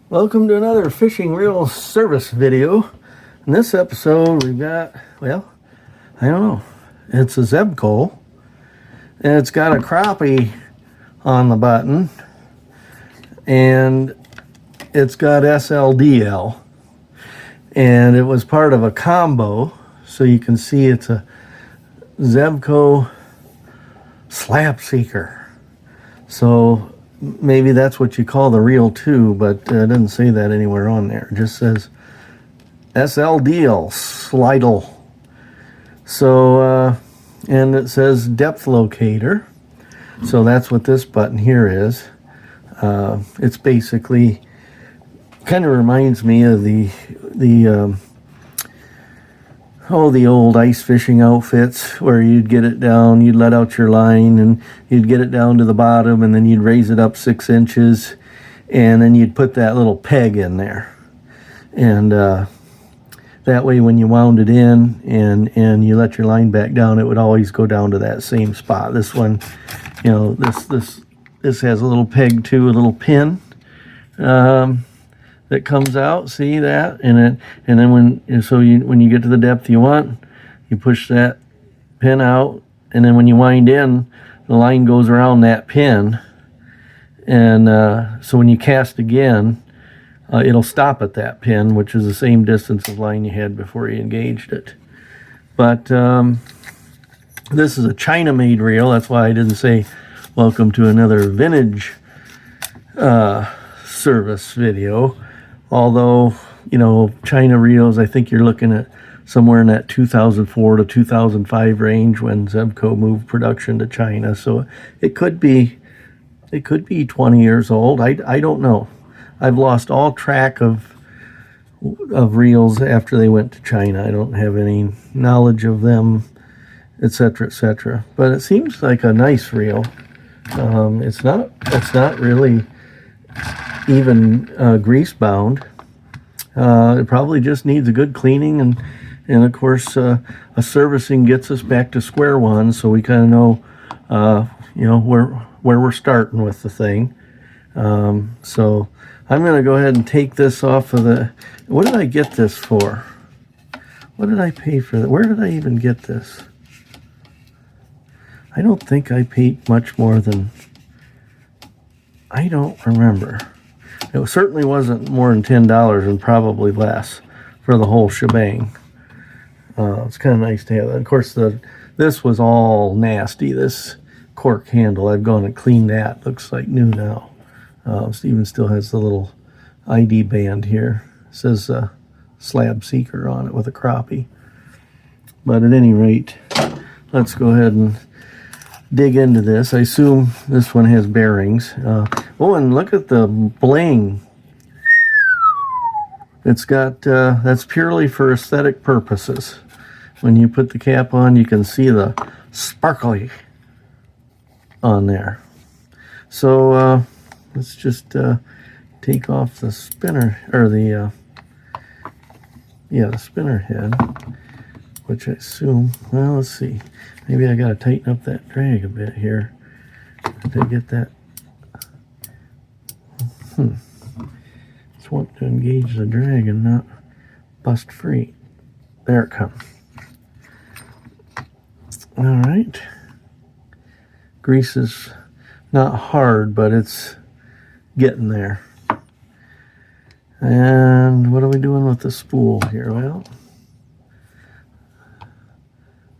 Welcome to another fishing reel service video. In this episode we've got, well, I don't know, it's a Zebco and it's got a crappie on the button and it's got SLDL and it was part of a combo, so you can see it's a Zebco Slab Seeker. So maybe that's what you call the reel too, but it doesn't say that anywhere on there. It just says SLDL Slidle. So and it says depth locator. So that's what this button here is. It's basically kind of reminds me of the old ice fishing outfits where you'd get it down, you'd let out your line and you'd get it down to the bottom and then you'd raise it up 6 inches and then you'd put that little peg in there. And that way when you wound it in and you let your line back down, it would always go down to that same spot. This one, you know, this has a little peg too, a little pin. That comes out, see that, and then when you get to the depth you want, you push that pin out, and then when you wind in, the line goes around that pin, and so when you cast again, it'll stop at that pin, which is the same distance of line you had before you engaged it. But this is a China-made reel. That's why I didn't say welcome to another vintage service video. Although, you know, China reels, I think you're looking at somewhere in that 2004 to 2005 range when Zebco moved production to China. So it could be 20 years old. I don't know. I've lost all track of reels after they went to China. I don't have any knowledge of them, etc., etc. But it seems like a nice reel. It's not really even grease bound. It probably just needs a good cleaning and of course a servicing gets us back to square one, so we kind of know where we're starting with the thing. So I'm going to go ahead and take this off of the. What did I get this for? What did I pay for that? Where did I even get this? I don't think I paid much more than. I don't remember. It certainly wasn't more than $10 and probably less for the whole shebang. It's kind of nice to have that. Of course, this was all nasty. This cork handle, I've gone and cleaned that. Looks like new now. Steven still has the little ID band here. It says Slab Seeker on it with a crappie. But at any rate, let's go ahead and dig into this. I assume this one has bearings. Oh, and look at the bling. It's got, that's purely for aesthetic purposes. When you put the cap on, you can see the sparkly on there. So let's just take off the spinner, or the spinner head, which I assume, well, let's see. Maybe I got to tighten up that drag a bit here to get that. Just want to engage the drag and not bust free. There it comes. All right. Grease is not hard, but it's getting there. And what are we doing with the spool here? Well,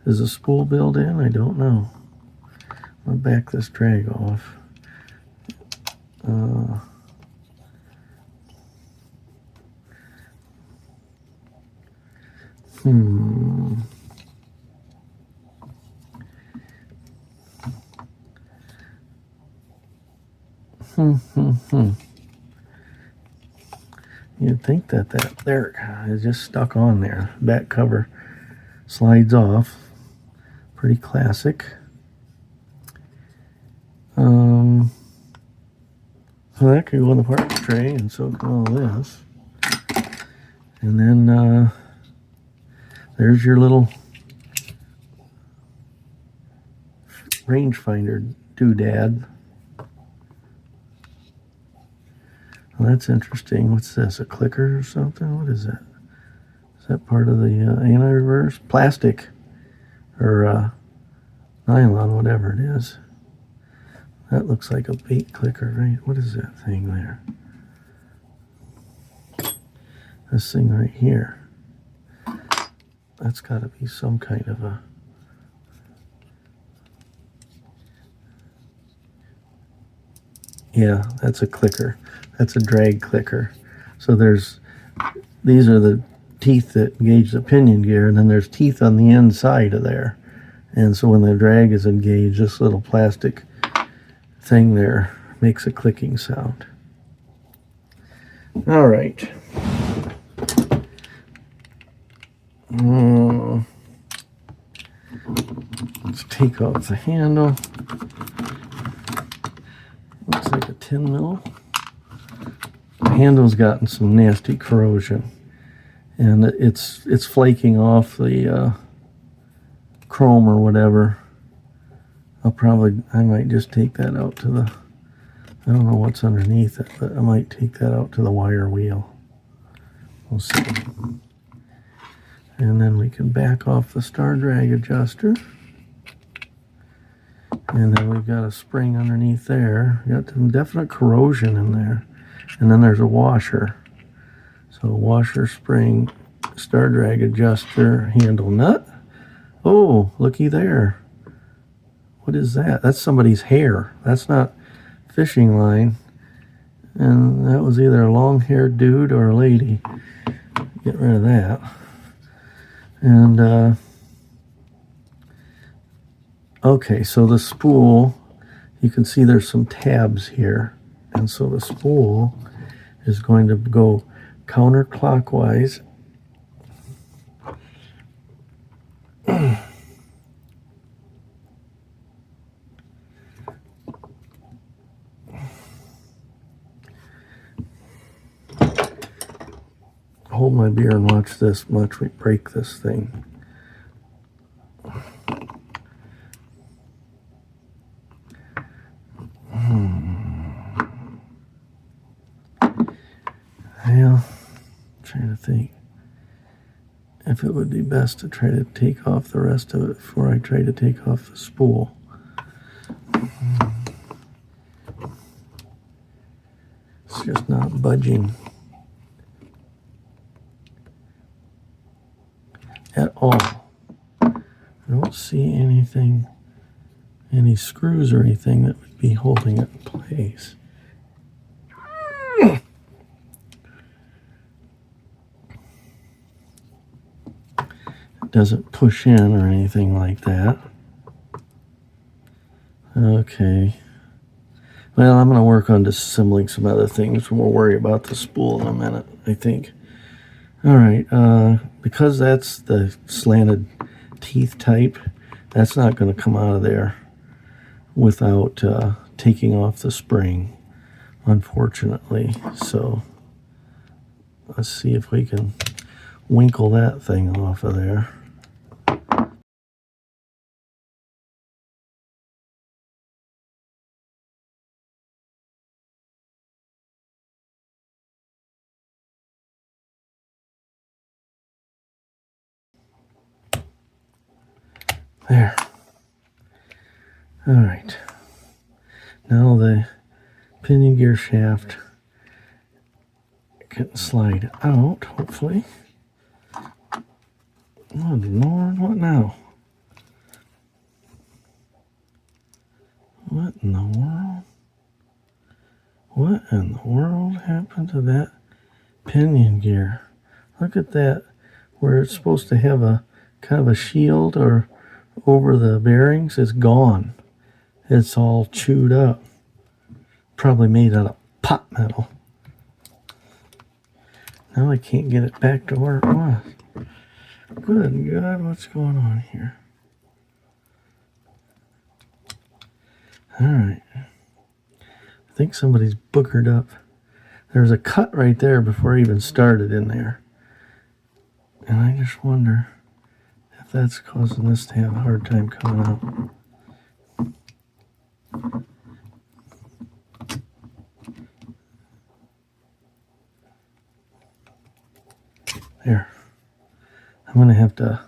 is the spool built in? I don't know. I'll back this drag off. You'd think that there is just stuck on there. Back cover slides off. Pretty classic. So that could go in the parts tray, and so can all this. And then there's your little rangefinder doodad. Well, that's interesting. What's this, a clicker or something? What is that? Is that part of the anti-reverse? Plastic or nylon, whatever it is. That looks like a bait clicker, right? What is that thing there? This thing right here. That's got to be some kind of a... Yeah, that's a clicker. That's a drag clicker. So these are the teeth that engage the pinion gear, and then there's teeth on the inside of there. And so when the drag is engaged, this little plastic thing there makes a clicking sound. All right. Let's take off the handle. Looks like a 10 mil. The handle's gotten some nasty corrosion, and it's flaking off the chrome or whatever. I might just take that out to the, I don't know what's underneath it, but I might take that out to the wire wheel. We'll see. And then we can back off the star drag adjuster. And then we've got a spring underneath there. Got some definite corrosion in there. And then there's a washer. So washer, spring, star drag adjuster, handle nut. Oh, looky there. What is that? That's somebody's hair. That's not fishing line. And that was either a long-haired dude or a lady. Get rid of that. And okay, so the spool, you can see there's some tabs here. And so the spool is going to go counterclockwise. Hold my beer and watch this. Watch me break this thing. Well, I'm trying to think if it would be best to try to take off the rest of it before I try to take off the spool. It's just not budging at all. I don't see anything, any screws or anything that would be holding it in place. It doesn't push in or anything like that. Okay. Well, I'm going to work on disassembling some other things. We'll worry about the spool in a minute, I think. All right. Because that's the slanted teeth type, that's not going to come out of there without taking off the spring, unfortunately. So let's see if we can winkle that thing off of there. There. All right. Now the pinion gear shaft can slide out, hopefully. Oh, Lord, what now? What in the world? What in the world happened to that pinion gear? Look at that, where it's supposed to have a kind of a shield or over the bearings is gone. It's all chewed up. Probably made out of pot metal. Now I can't get it back to where it was. Good God, what's going on here? Alright. I think somebody's boogered up. There's a cut right there before I even started in there. And I just wonder if that's causing this to have a hard time coming out. Here, I'm going to have to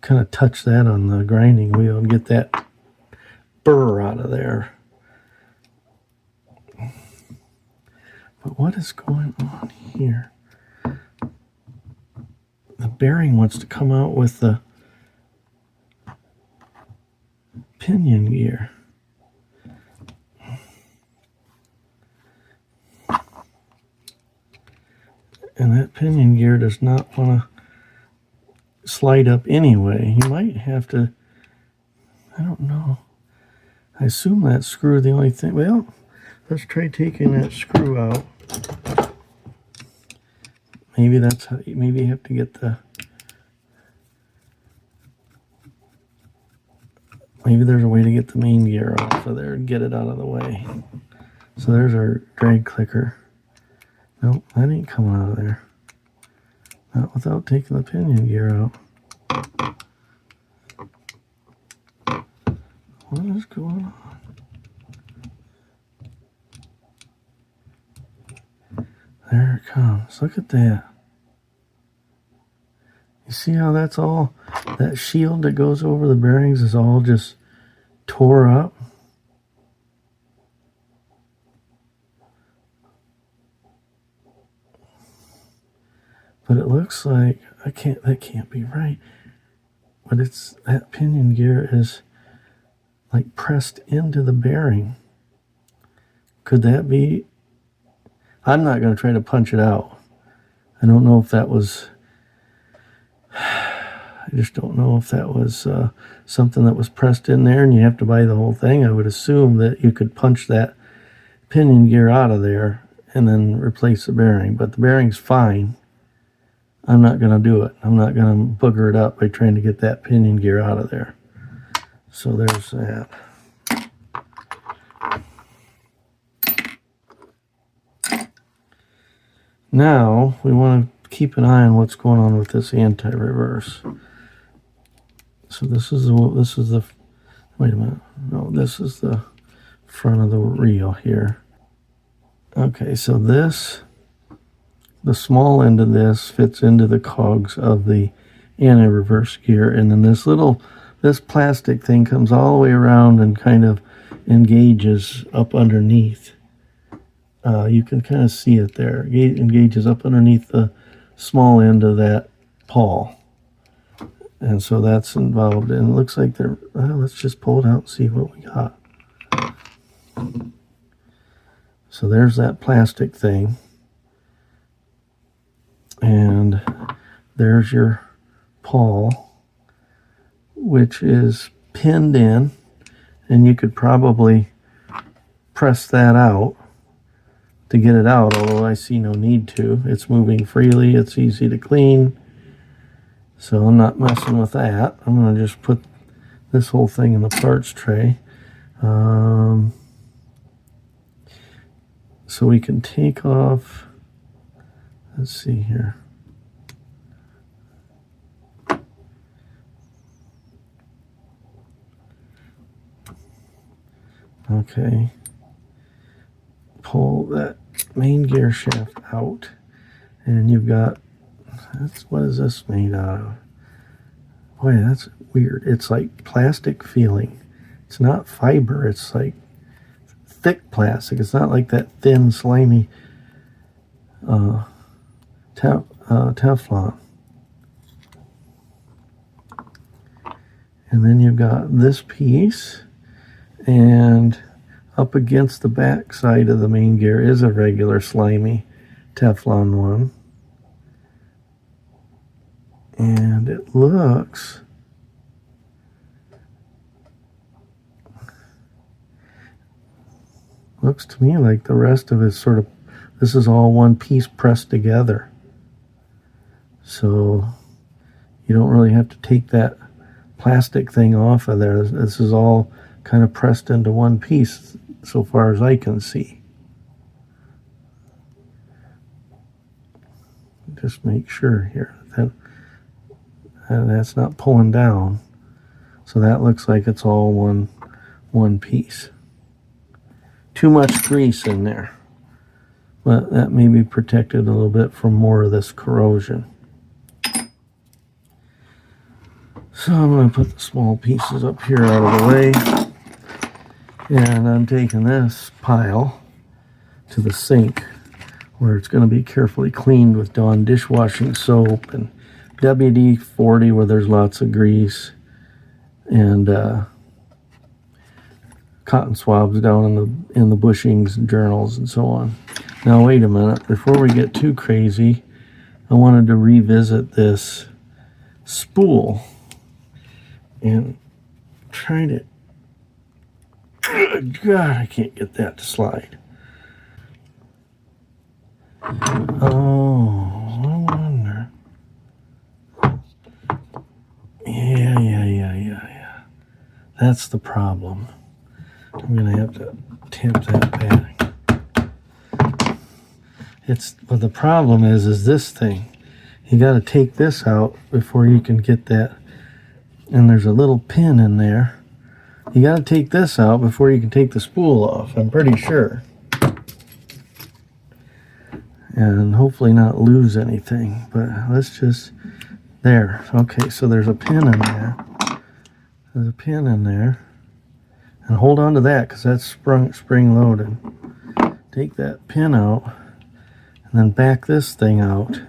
kind of touch that on the grinding wheel and get that burr out of there. But what is going on here? The bearing wants to come out with the pinion gear. And that pinion gear does not want to slide up anyway. You might have to, I don't know. I assume that screw the only thing. Well, let's try taking that screw out. Maybe that's how, maybe you have to get the, maybe there's a way to get the main gear off of there and get it out of the way. So there's our drag clicker. Nope, that ain't coming out of there. Not without taking the pinion gear out. What is going on? There it comes. Look at that. You see how that's all, that shield that goes over the bearings is all just tore up? But it looks like, that can't be right. But it's, that pinion gear is like pressed into the bearing. Could that be? I'm not going to try to punch it out. I don't know if that was, I just don't know if that was something that was pressed in there and you have to buy the whole thing. I would assume that you could punch that pinion gear out of there and then replace the bearing. But the bearing's fine. I'm not going to do it. I'm not going to booger it up by trying to get that pinion gear out of there. So there's that. Now we want to keep an eye on what's going on with this anti-reverse. So this is the, wait a minute. No, this is the front of the reel here. Okay, so this, the small end of this fits into the cogs of the anti-reverse gear, and then this plastic thing comes all the way around and kind of engages up underneath. You can kind of see it there. It engages up underneath the small end of that pawl. And so that's involved. And it looks like they're, let's just pull it out and see what we got. So there's that plastic thing. And there's your pawl, which is pinned in. And you could probably press that out to get it out, although I see no need to. It's moving freely. It's easy to clean. So I'm not messing with that. I'm going to just put this whole thing in the parts tray. So we can take off, let's see here. Okay. Pull that main gear shaft out, and you've got, what is this made out of? Boy, that's weird. It's like plastic feeling. It's not fiber. It's like thick plastic. It's not like that thin, slimy Teflon. And then you've got this piece, and up against the back side of the main gear is a regular slimy Teflon one. And it looks to me like the rest of it sort of, this is all one piece pressed together. So you don't really have to take that plastic thing off of there. This is all kind of pressed into one piece so far as I can see. Just make sure here that that's not pulling down. So that looks like it's all one piece. Too much grease in there. but that may be protected a little bit from more of this corrosion. So I'm going to put the small pieces up here out of the way, and I'm taking this pile to the sink where it's going to be carefully cleaned with Dawn dishwashing soap and WD-40 where there's lots of grease, and cotton swabs down in the bushings and journals and so on. Now wait a minute, before we get too crazy, I wanted to revisit this spool and try to, good God, I can't get that to slide. Oh, I wonder. Yeah. That's the problem. I'm going to have to tap that back. But the problem is this thing. You got to take this out before you can get that. And there's a little pin in there. You got to take this out before you can take the spool off, I'm pretty sure. And hopefully not lose anything. But let's just, there. Okay, so there's a pin in there. There's a pin in there. And hold on to that because that's spring loaded. Take that pin out and then back this thing out.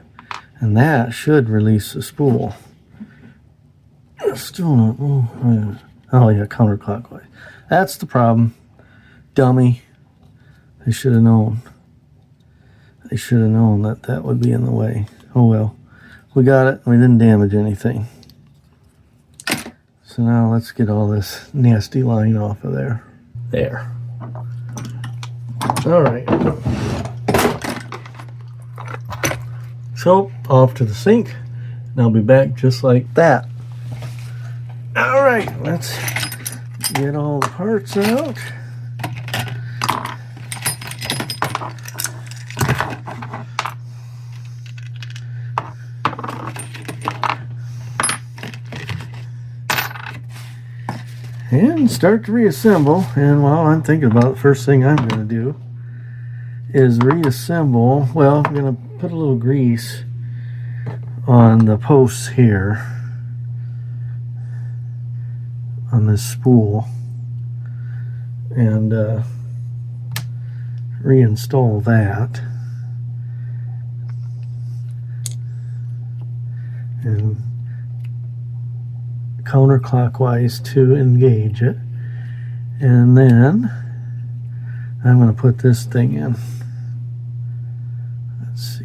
And that should release the spool. Still not. Oh yeah, counterclockwise. That's the problem. Dummy. I should have known. I should have known that that would be in the way. Oh well. We got it. We didn't damage anything. So now let's get all this nasty line off of there. There. All right. So off to the sink. And I'll be back just like that. All right. Let's get all the parts out. And start to reassemble. And while I'm thinking about it, the first thing I'm going to do is reassemble. Well, I'm going to put a little grease on the posts here on this spool and reinstall that. And counterclockwise to engage it, and then I'm going to put this thing in. Let's see.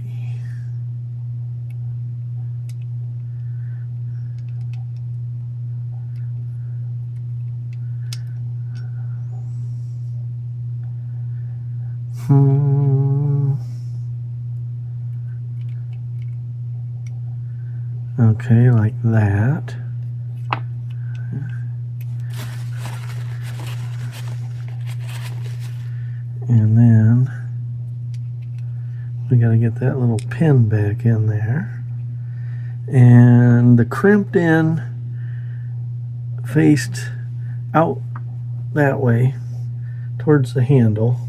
Okay, like that. And then we got to get that little pin back in there. And the crimped in faced out that way towards the handle.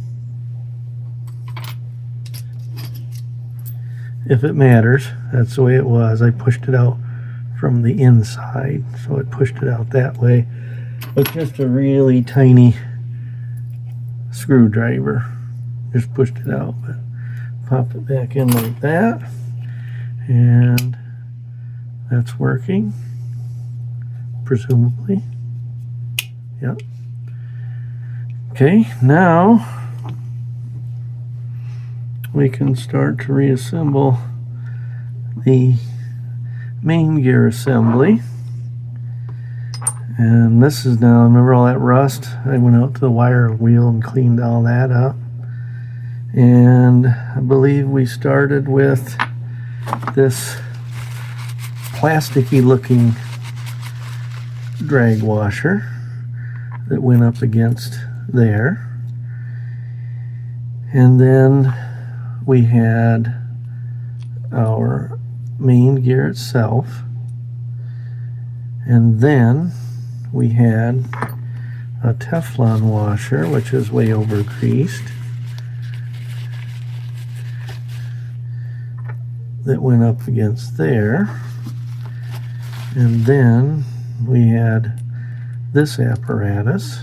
If it matters, that's the way it was. I pushed it out from the inside, so it pushed it out that way with just a really tiny screwdriver. Just pushed it out, but popped it back in like that, and that's working, presumably. Yep. Okay, now we can start to reassemble the main gear assembly. And this is now, remember all that rust? I went out to the wire wheel and cleaned all that up. And I believe we started with this plasticky looking drag washer that went up against there. And then we had our main gear itself. And then we had a Teflon washer, which is way over greased. that went up against there. And then we had this apparatus.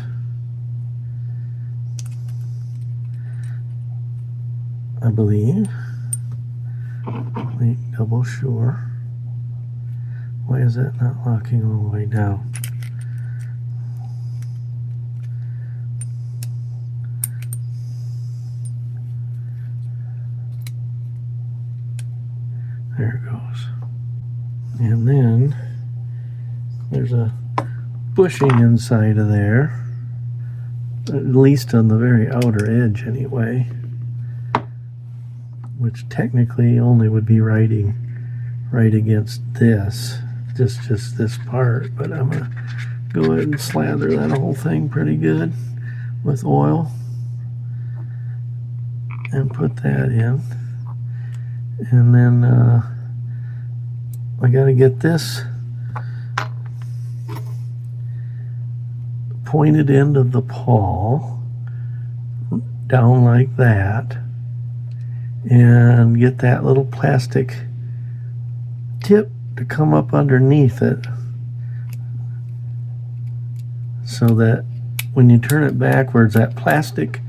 I believe. Let me double sure. Why is that not locking all the way down? There it goes. And then there's a bushing inside of there, at least on the very outer edge anyway, which technically only would be right against this, just this part. But I'm gonna go ahead and slather that whole thing pretty good with oil and put that in. And then I got to get this pointed end of the pawl down like that, and get that little plastic tip to come up underneath it, so that when you turn it backwards, that plastic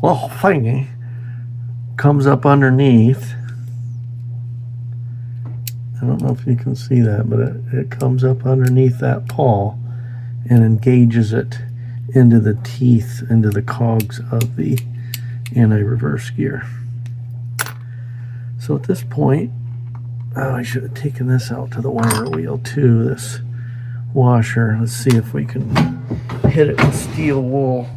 little thingy comes up underneath. I don't know if you can see that, but it comes up underneath that pawl and engages it into the teeth, into the cogs of the anti-reverse gear. So at this point, I should have taken this out to the wire wheel too, this washer. Let's see if we can hit it with steel wool.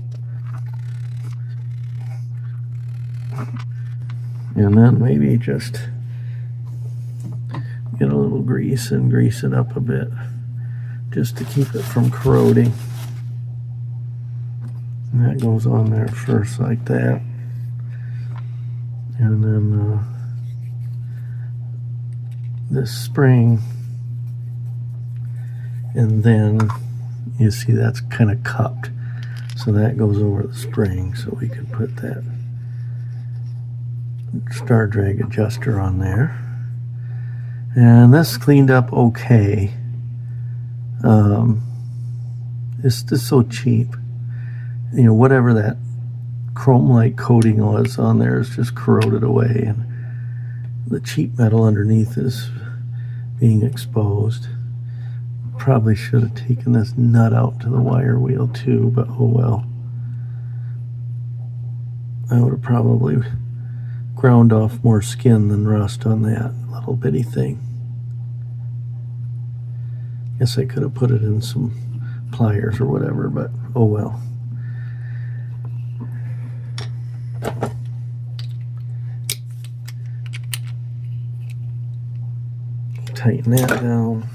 And then maybe just get a little grease and grease it up a bit, just to keep it from corroding. And that goes on there first like that. And then this spring, and then you see that's kind of cupped, so that goes over the spring, so we can put that star drag adjuster on there. And this cleaned up okay. It's just so cheap. You know, whatever that chrome-like coating was on there is just corroded away, and the cheap metal underneath is being exposed. Probably should have taken this nut out to the wire wheel too, but oh well. I would have probably ground off more skin than rust on that little bitty thing. Guess I could have put it in some pliers or whatever, but oh well. Tighten that down.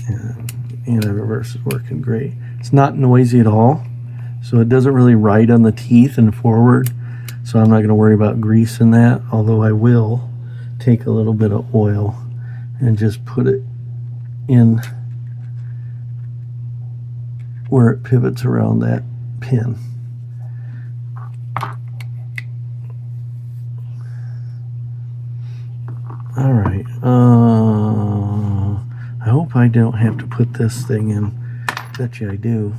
And anti-reverse is working great. It's not noisy at all, so it doesn't really ride on the teeth and forward, so I'm not going to worry about greasing that, although I will take a little bit of oil and just put it in where it pivots around that pin. All right. I hope I don't have to put this thing in. Bet you I do.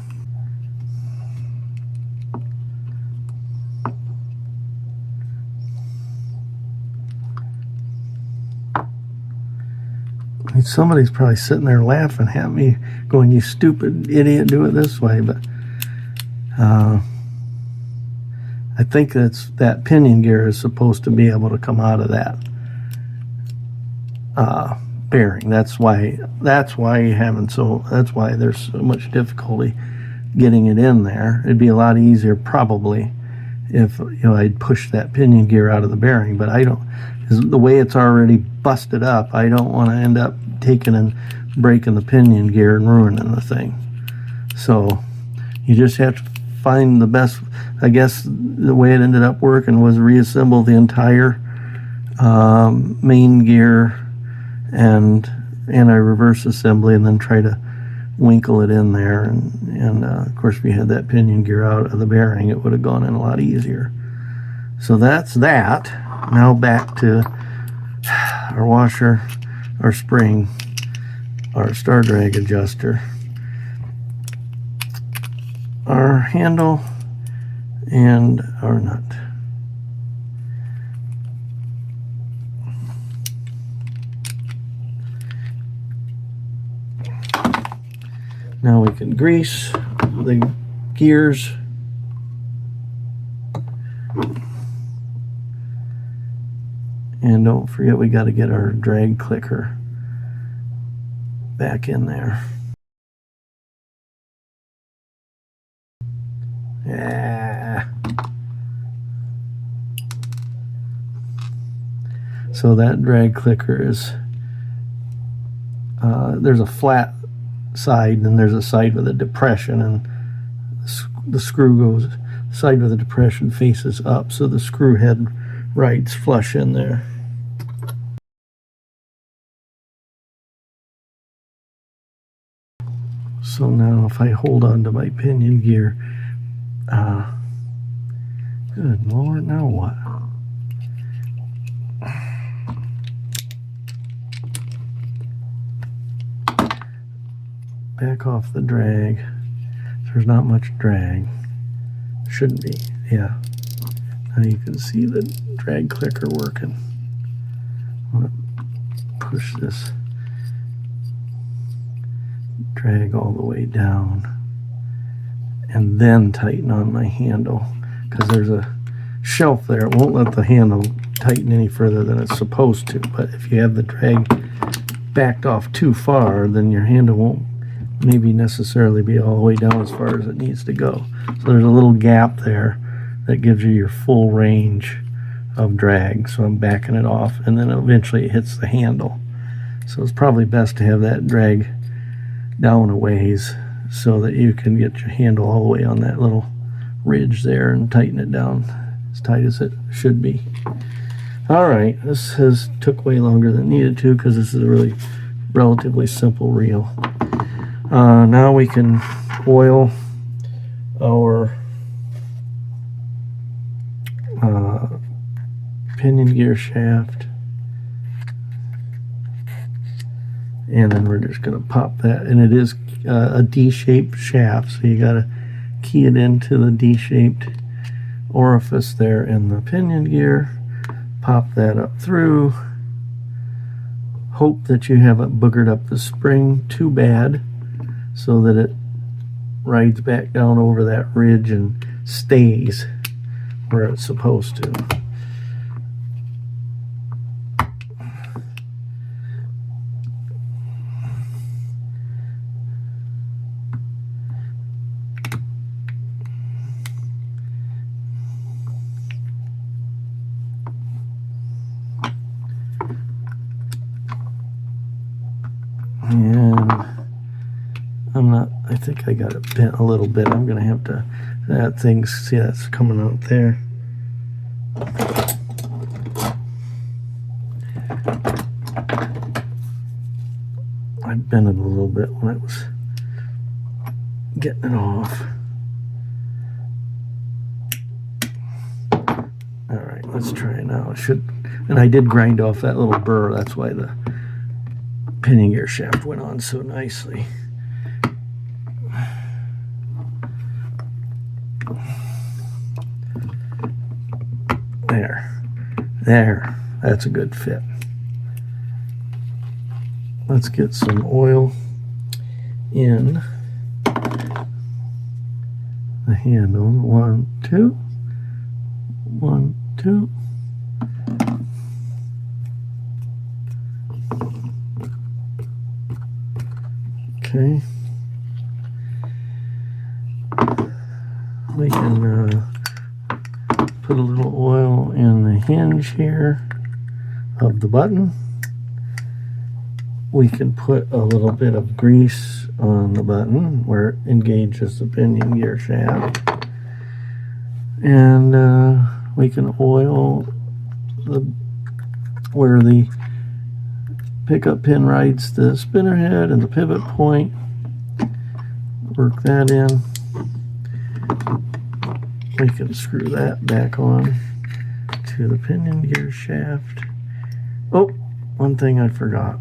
I mean, somebody's probably sitting there laughing at me, going, "You stupid idiot, do it this way." But I think that pinion gear is supposed to be able to come out of that bearing. That's why there's so much difficulty getting it in there. It'd be a lot easier probably if I'd push that pinion gear out of the bearing, but I don't. The way it's already busted up, I don't want to end up taking and breaking the pinion gear and ruining the thing. So you just have to find the best. I guess the way it ended up working was reassemble the entire main gear and anti-reverse assembly, and then try to winkle it in there. And of course, if you had that pinion gear out of the bearing, it would have gone in a lot easier. So that's that. Now back to our washer, our spring, our star drag adjuster, our handle, and our nut. Now we can grease the gears. And don't forget, we got to get our drag clicker back in there. Yeah. So that drag clicker is, there's a flat side and there's a side with a depression, and the screw goes, side with the depression faces up, so the screw head rides flush in there. So now if I hold on to my pinion gear, good Lord, now what? Back off the drag. There's not much drag. Shouldn't be, yeah. Now you can see the drag clicker working. I'm gonna push this drag all the way down and then tighten on my handle, because there's a shelf there. It won't let the handle tighten any further than it's supposed to, but if you have the drag backed off too far, then your handle won't maybe necessarily be all the way down as far as it needs to go. So there's a little gap there that gives you your full range of drag. So I'm backing it off, and then eventually it hits the handle. So it's probably best to have that drag down a ways so that you can get your handle all the way on that little ridge there and tighten it down as tight as it should be. All right, this has took way longer than it needed to, because this is a really relatively simple reel. Now we can oil our pinion gear shaft, and then we're just going to pop that, and it is a D-shaped shaft, so you got to key it into the D-shaped orifice there in the pinion gear, pop that up through, hope that you haven't boogered up the spring too bad so that it rides back down over that ridge and stays where it's supposed to. And I think I got it bent a little bit. I'm gonna have to, that thing, see, that's coming out there. I bent it a little bit when I was getting it off. All right, let's try it now. It should, and I did grind off that little burr. That's why the pinion gear shaft went on so nicely. There, that's a good fit. Let's get some oil in the handle. 1, 2, 1, 2. Okay. We can put a little oil in the hinge here of the button. We can put a little bit of grease on the button where it engages the pinion gear shaft. And we can oil where the pickup pin rides the spinner head and the pivot point. Work that in. We can screw that back on. to the pinion gear shaft. Oh, one thing I forgot.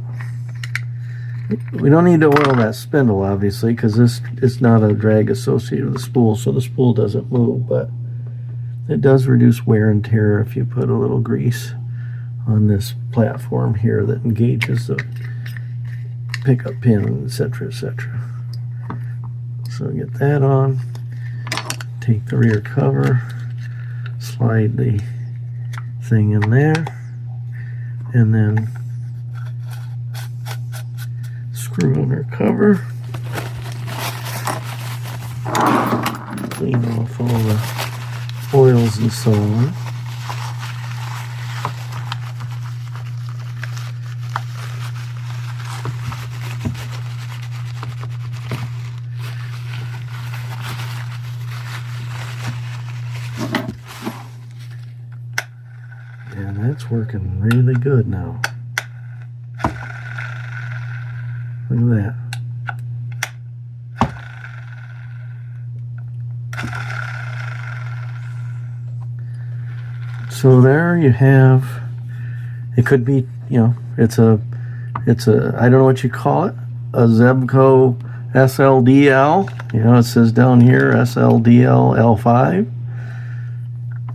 We don't need to oil that spindle, obviously, because this is not a drag associated with the spool, so the spool doesn't move, but it does reduce wear and tear if you put a little grease on this platform here that engages the pickup pin, etc., etc. So get that on, take the rear cover, slide the thing in there, and then screw on our cover, clean off all the oils and so on. And that's working really good now. Look at that. So there you have, it could be, you know, it's a, I don't know what you call it, a Zebco SLDL. You know, it says down here SLDL L5.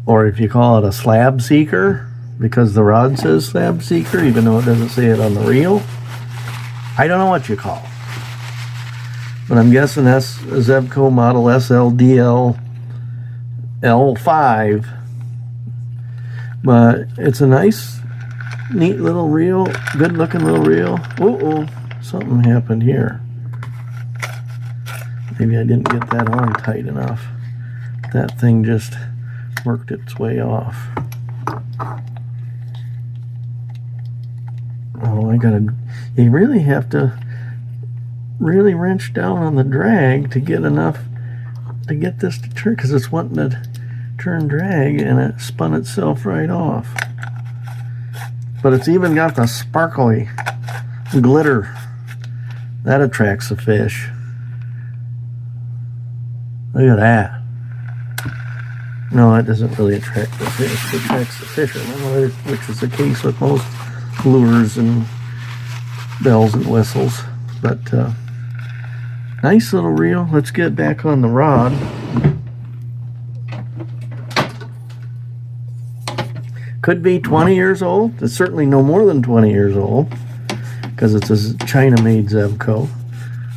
Or if you call it a slab seeker, because the rod says slab seeker, even though it doesn't say it on the reel. I don't know what you call it. But I'm guessing that's a Zebco model SLDL L5. But it's a nice, neat little reel, good looking little reel. Uh-oh, something happened here. Maybe I didn't get that on tight enough. That thing just worked its way off. Oh, you really have to really wrench down on the drag to get enough to get this to turn, because it's wanting to turn drag and it spun itself right off. But it's even got the sparkly glitter that attracts the fish. Look at that. No, it doesn't really attract the fish. It attracts the fishermen, which is the case with most lures and bells and whistles. But nice little reel. Let's get back on the rod. Could be 20 years old. It's certainly no more than 20 years old because it's a China-made Zebco.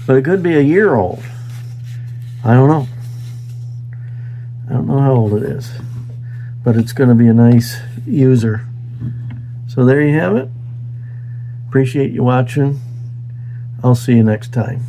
But it could be a year old. I don't know. I don't know how old it is. But it's going to be a nice user. So there you have it. Appreciate you watching. I'll see you next time.